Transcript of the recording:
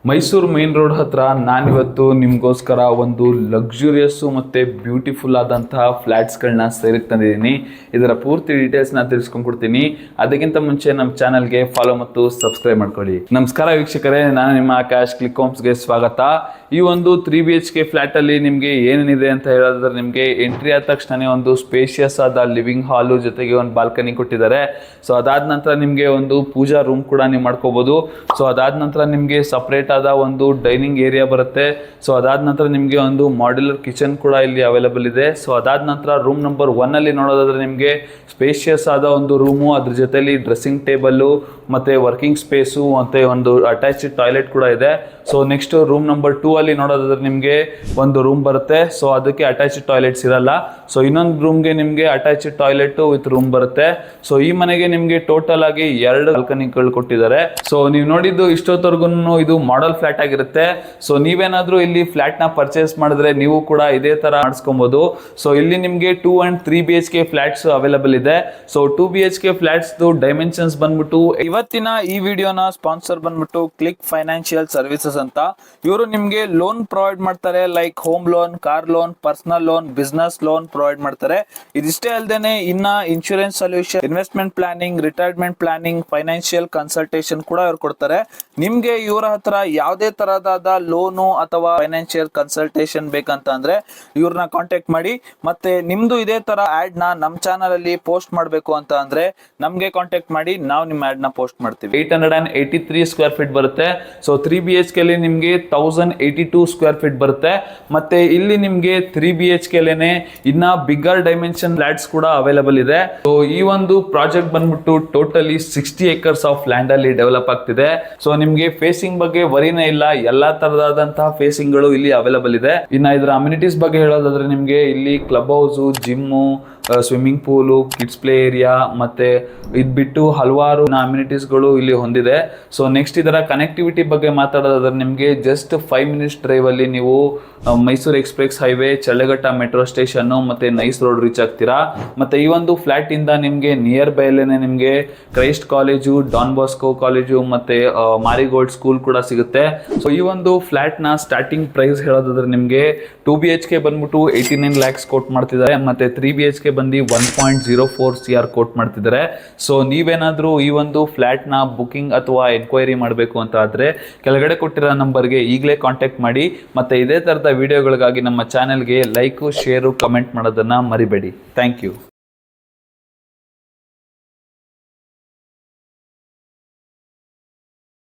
Mysuru main road ಹತ್ರ ನಾನಿವತ್ತು ನಿಮಗೋಸ್ಕರ ಒಂದು ಲಕ್ಸುರಿಯಸ್ಸು ಮತ್ತು ಬ್ಯೂಟಿಫುಲ್ ಆದಂತಹ ಫ್ಲ್ಯಾಟ್ಸ್ಗಳನ್ನ ಸೇರಿಗೆ ತಂದಿದ್ದೀನಿ. ಇದರ ಪೂರ್ತಿ ಡೀಟೇಲ್ಸ್ನ ತಿಳಿಸ್ಕೊಂಡ್ಕೊಡ್ತೀನಿ. ಅದಕ್ಕಿಂತ ಮುಂಚೆ ನಮ್ಮ ಚಾನಲ್ಗೆ ಫಾಲೋ ಮತ್ತು ಸಬ್ಸ್ಕ್ರೈಬ್ ಮಾಡ್ಕೊಳ್ಳಿ. ನಮಸ್ಕಾರ ವೀಕ್ಷಕರೇ, ನಾನು ನಿಮ್ಮ ಆಕಾಶ್. ಕ್ಲಿಕ್ ಹೋಮ್ಸ್ಗೆ ಸ್ವಾಗತ. ಈ ಒಂದು 3BHK ಫ್ಲ್ಯಾಟಲ್ಲಿ ನಿಮಗೆ ಏನೇನಿದೆ ಅಂತ ಹೇಳಿದ್ರೆ, ನಿಮಗೆ ಎಂಟ್ರಿ ಆದ ತಕ್ಷಣ ಒಂದು ಸ್ಪೇಷಿಯಸ್ ಆದ ಲಿವಿಂಗ್ ಹಾಲು ಜೊತೆಗೆ ಒಂದು ಬಾಲ್ಕನಿ ಕೊಟ್ಟಿದ್ದಾರೆ. ಸೊ ಅದಾದ ನಂತರ ನಿಮಗೆ ಒಂದು ಪೂಜಾ ರೂಮ್ ಕೂಡ ನೀವು ಮಾಡ್ಕೋಬೋದು. ಸೊ ಅದಾದ ನಂತರ ನಿಮಗೆ ಸಪ್ರೇಟ್ ಆದ ಒಂದು ಡೈನಿಂಗ್ ಏರಿಯಾ ಬರುತ್ತೆ. ಸೊ ಅದಾದ ನಂತರ ನಿಮಗೆ ಒಂದು ಮಾಡ್ಯುಲರ್ ಕಿಚನ್ ಕೂಡ ಇಲ್ಲಿ ಅವೈಲೇಬಲ್ ಇದೆ. ಸೊ ಅದಾದ ನಂತರ ರೂಮ್ ನಂಬರ್ 1 ಅಲ್ಲಿ ನೋಡೋದಾದ್ರೆ ನಿಮಗೆ ಸ್ಪೇಷಿಯಸ್ ಆದ ಒಂದು ರೂಮು, ಅದ್ರ ಜೊತೆಲಿ ಡ್ರೆಸ್ಸಿಂಗ್ ಟೇಬಲ್ಲು ಮತ್ತೆ ವರ್ಕಿಂಗ್ ಸ್ಪೇಸು ಮತ್ತೆ ಒಂದು ಅಟ್ಯಾಚ್ಡ್ ಟಾಯ್ಲೆಟ್ ಕೂಡ ಇದೆ. ಸೊ ನೆಕ್ಸ್ಟ್ ರೂಮ್ ನಂಬರ್ 2 ಅಲ್ಲಿ ನೋಡೋದಾದ್ರೆ ನಿಮಗೆ ಒಂದು ರೂಮ್ ಬರುತ್ತೆ. ಸೊ ಅದಕ್ಕೆ ಅಟ್ಯಾಚ್ಡ್ ಟಾಯ್ಲೆಟ್ಸ್ ಇರಲ್ಲ. ಸೊ ಇನ್ನೊಂದು ರೂಮ್ಗೆ ನಿಮಗೆ ಅಟ್ಯಾಚ್ಡ್ ಟಾಯ್ಲೆಟ್ ವಿತ್ ರೂಮ್ ಬರುತ್ತೆ. ಸೊ ಈ ಮನೆಗೆ ನಿಮಗೆ ಟೋಟಲ್ ಆಗಿ 2 ಬಾಲ್ಕನಿಗಳು ಕೊಟ್ಟಿದ್ದಾರೆ. ಸೊ ನೀವು ನೋಡಿದ್ದು ಇಷ್ಟೊತ್ತವರೆಗೂ ಇದು ಮಾಡೆಲ್ ಫ್ಲಾಟ್ ಆಗಿರುತ್ತೆ. ಸೊ ನೀವೇನಾದ್ರೂ ಇಲ್ಲಿ ಫ್ಲಾಟ್ ನ ಪರ್ಚೇಸ್ ಮಾಡಿದ್ರೆ ನೀವು ಕೂಡ ಇದೇ ತರ ಮಾಡಿಸ್ಕೊಬಹುದು. ಸೊ ಇಲ್ಲಿ ನಿಮಗೆ 2 and 3BHK ಫ್ಲಾಟ್ಸ್ ಅವೈಲೇಬಲ್ ಇದೆ. ಸೊ 2BHK ಫ್ಲಾಟ್ಸ್ ಡೈಮೆನ್ಷನ್ಸ್ ಬಂದ್ಬಿಟ್ಟು, ಇವತ್ತಿನ ಈ ವಿಡಿಯೋನ ಸ್ಪಾನ್ಸರ್ ಬಂದ್ಬಿಟ್ಟು ಕ್ಲಿಕ್ ಫೈನಾನ್ಷಿಯಲ್ ಸರ್ವಿಸಸ್ ಅಂತ. ಇವರು ನಿಮ್ಗೆ ಲೋನ್ ಪ್ರೊವೈಡ್ ಮಾಡ್ತಾರೆ. Like home loan, car loan, personal loan, business loan provide ಮಾಡ್ತಾರೆ. ಇದಿಷ್ಟೇ ಅಲ್ಲದೆ ಇನ್ನ insurance solution, investment planning, retirement planning, financial consultation ಕೂಡ ಇವ್ರು ಕೊಡ್ತಾರೆ. ನಿಮ್ಗೆ ಇವರ ಹತ್ರ ಯಾವುದೇ ತರಹದ ಲೋನು ಅಥವಾ ಫೈನಾನ್ಷಿಯಲ್ ಕನ್ಸಲ್ಟೇಷನ್ ಬೇಕಂತ ಅಂದ್ರೆ ಇವ್ರನ್ನ ಕಾಂಟ್ಯಾಕ್ಟ್ ಮಾಡಿ. ಮತ್ತೆ ನಿಮ್ದು ಇದೇ ತರ ಆಡ್ ನ ನಮ್ಮ ಚಾನಲ್ ಅಲ್ಲಿ ಪೋಸ್ಟ್ ಮಾಡಬೇಕು ಅಂತ ಅಂದ್ರೆ ನಮ್ಗೆ ಕಾಂಟ್ಯಾಕ್ಟ್ ಮಾಡಿ, ನಾವು ನಿಮ್ಮ ಆಡ್ ನ ಪೋಸ್ಟ್ ಮಾಡ್ತೀವಿ. 883 ಸ್ಕ್ವೇರ್ ಫೀಟ್ ಬರುತ್ತೆ. ಸೊ 3BHK ಅಲ್ಲಿ ನಿಮ್ಗೆ 1082 ಸ್ಕ್ವೇರ್ ಫೀಟ್ ಬರುತ್ತೆ. ಮತ್ತೆ ಇಲ್ಲಿ ನಿಮ್ಗೆ 3BHK ಲೇನೆ ಇನ್ನ ಬಿಗ್ಗರ್ ಡೈಮೆನ್ಷನ್ ಫ್ಲಾಟ್ಸ್ ಕೂಡ ಅವೈಲೇಬಲ್ ಇದೆ. ಸೊ ಈ ಒಂದು ಪ್ರಾಜೆಕ್ಟ್ ಬಂದ್ಬಿಟ್ಟು ಟೋಟಲಿ 60 acres ಆಫ್ ಲ್ಯಾಂಡ್ ಅಲ್ಲಿ ಡೆವಲಪ್ ಆಗ್ತಿದೆ. ಸೊ ನಿಮ್ಗೆ ಫೇಸಿಂಗ್ ಬಗ್ಗೆ ವರಿನೇ ಇಲ್ಲ, ಎಲ್ಲಾ ತರದಾದಂತಹ ಫೇಸಿಂಗ್ ಗಳು ಇಲ್ಲಿ ಅವೈಲೇಬಲ್ ಇದೆ. ಇನ್ನ ಇದರ ಅಮ್ಯುನಿಟೀಸ್ ಬಗ್ಗೆ ಹೇಳೋದಾದ್ರೆ ನಿಮ್ಗೆ ಇಲ್ಲಿ club house, gym, swimming pool, kids play area ಮತ್ತೆ ಇದ್ ಬಿಟ್ಟು ಹಲವಾರು ಅಮ್ಯುನಿಟೀಸ್ ಗಳು ಇಲ್ಲಿ ಹೊಂದಿದೆ. ಸೊ ನೆಕ್ಸ್ಟ್ ಇದರ ಕನೆಕ್ಟಿವಿಟಿ ಬಗ್ಗೆ ಮಾತಾಡೋದಾದ್ರೆ ನಿಮ್ಗೆ ಜಸ್ಟ್ 5 minutes ಡ್ರೈವ್ ಅಲ್ಲಿ ನೀವು Mysuru express highway, Challaghatta metro station ಮತ್ತೆ ನೈಸ್ ರೋಡ್ ರೀಚ್ ಆಗ್ತೀರಾ. ಮತ್ತೆ ಈ ಒಂದು ಫ್ಲಾಟ್ ಇಂದ ನಿಮ್ಗೆ ನಿಯರ್ ಬೈ ಅಲ್ಲೇನೆ ನಿಮ್ಗೆ Christ college, Don Bosco college ಮತ್ತೆ ಮಾರಿಗೋಲ್ಡ್ ಸ್ಕೂಲ್ ಕೂಡ ಸಿಗುತ್ತೆ. ಸೊ ಈ ಒಂದು ಫ್ಲಾಟ್ ನ ಸ್ಟಾರ್ಟಿಂಗ್ ಪ್ರೈಸ್ ಹೇಳೋದಾದ್ರೆ ನಿಮ್ಗೆ 2BHK ಬಂದ್ಬಿಟ್ಟು 89 lakhs ಕೋಟ್ ಮಾಡ್ತಿದ್ದಾರೆ. ಮತ್ತೆ 3BHK ಬಂದು 1.04 CR ಕೋಟ್ ಮಾಡ್ತಿದ್ದಾರೆ. ಸೊ ನೀವೇನಾದ್ರೂ ಈ ಒಂದು ಫ್ಲಾಟ್ ನ ಬುಕಿಂಗ್ ಅಥವಾ ಎನ್ಕ್ವೈರಿ ಮಾಡಬೇಕು ಅಂತ ಆದ್ರೆ ಕೆಳಗಡೆ ಕೊಟ್ಟಿರೋ ನಂಬರ್ಗೆ ಈಗಲೇ ಕಾಂಟ್ಯಾಕ್ಟ್ ಮಾಡಿ. ಮತ್ತೆ ಇದೇ ತರದ ವಿಡಿಯೋಗಳಿಗಾಗಿ ನಮ್ಮ ಚಾನೆಲ್ಗೆ ಲೈಕ್, ಶೇರು, ಕಮೆಂಟ್ ಮಾಡೋದನ್ನ ಮರಿಬೇಡಿ. Thank you.